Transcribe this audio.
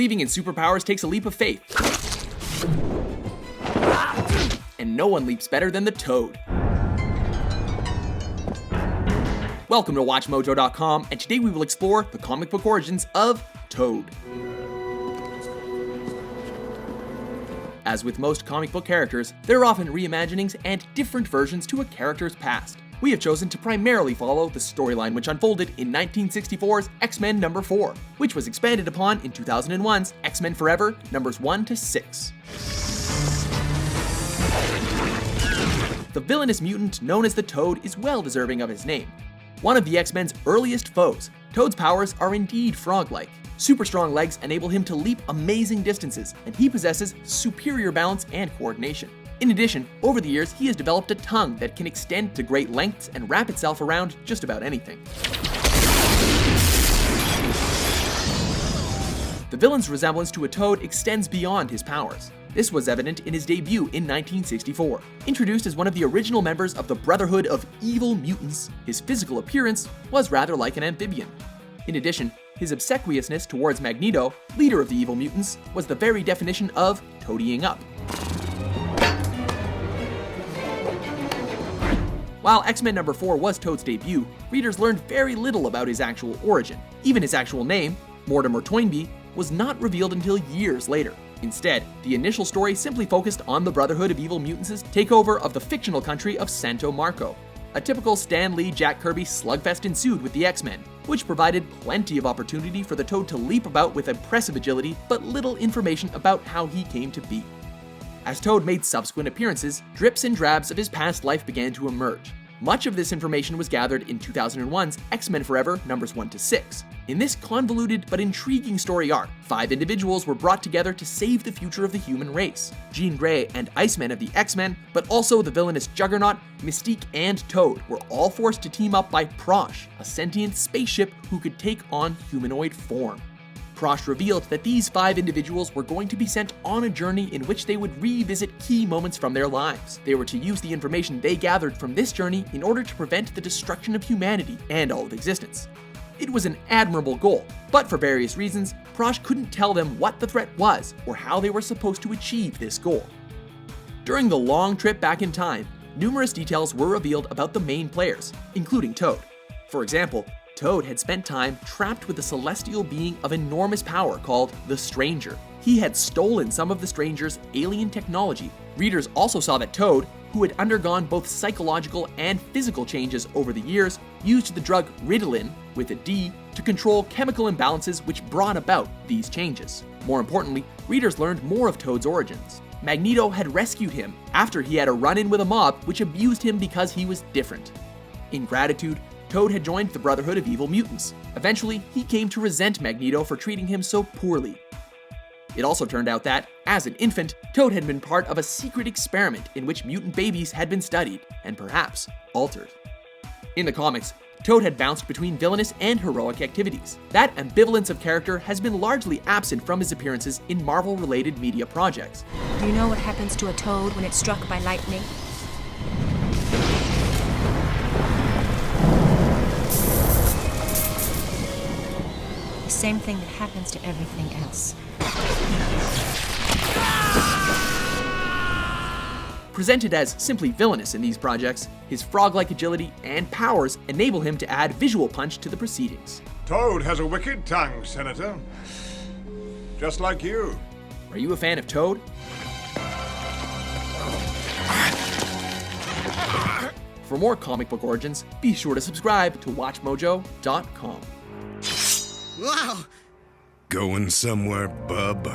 Believing in superpowers takes a leap of faith. And no one leaps better than the Toad. Welcome to WatchMojo.com, and today we will explore the comic book origins of Toad. As with most comic book characters, there are often reimaginings and different versions to a character's past. We have chosen to primarily follow the storyline which unfolded in 1964's X-Men number 4, which was expanded upon in 2001's X-Men Forever numbers 1 to 6. The villainous mutant known as the Toad is well deserving of his name. One of the X-Men's earliest foes, Toad's powers are indeed frog-like. Super strong legs enable him to leap amazing distances, and he possesses superior balance and coordination. In addition, over the years, he has developed a tongue that can extend to great lengths and wrap itself around just about anything. The villain's resemblance to a toad extends beyond his powers. This was evident in his debut in 1964. Introduced as one of the original members of the Brotherhood of Evil Mutants, his physical appearance was rather like an amphibian. In addition, his obsequiousness towards Magneto, leader of the Evil Mutants, was the very definition of toadying up. While X-Men number 4 was Toad's debut, readers learned very little about his actual origin. Even his actual name, Mortimer Toynbee, was not revealed until years later. Instead, the initial story simply focused on the Brotherhood of Evil Mutants' takeover of the fictional country of Santo Marco. A typical Stan Lee, Jack Kirby slugfest ensued with the X-Men, which provided plenty of opportunity for the Toad to leap about with impressive agility, but little information about how he came to be. As Toad made subsequent appearances, drips and drabs of his past life began to emerge. Much of this information was gathered in 2001's X-Men Forever numbers 1 to 6. In this convoluted but intriguing story arc, 5 individuals were brought together to save the future of the human race. Jean Grey and Iceman of the X-Men, but also the villainous Juggernaut, Mystique, and Toad were all forced to team up by Prosh, a sentient spaceship who could take on humanoid form. Prosh revealed that these 5 individuals were going to be sent on a journey in which they would revisit key moments from their lives. They were to use the information they gathered from this journey in order to prevent the destruction of humanity and all of existence. It was an admirable goal, but for various reasons, Prosh couldn't tell them what the threat was or how they were supposed to achieve this goal. During the long trip back in time, numerous details were revealed about the main players, including Toad. For example, Toad had spent time trapped with a celestial being of enormous power called the Stranger. He had stolen some of the Stranger's alien technology. Readers also saw that Toad, who had undergone both psychological and physical changes over the years, used the drug Ritalin, with a D, to control chemical imbalances which brought about these changes. More importantly, readers learned more of Toad's origins. Magneto had rescued him after he had a run-in with a mob which abused him because he was different. In gratitude, Toad had joined the Brotherhood of Evil Mutants. Eventually, he came to resent Magneto for treating him so poorly. It also turned out that, as an infant, Toad had been part of a secret experiment in which mutant babies had been studied, and perhaps altered. In the comics, Toad had bounced between villainous and heroic activities. That ambivalence of character has been largely absent from his appearances in Marvel-related media projects. Do you know what happens to a toad when it's struck by lightning? The same thing that happens to everything else. Presented as simply villainous in these projects, his frog-like agility and powers enable him to add visual punch to the proceedings. Toad has a wicked tongue, Senator. Just like you. Are you a fan of Toad? For more comic book origins, be sure to subscribe to WatchMojo.com. Wow! Going somewhere, bub?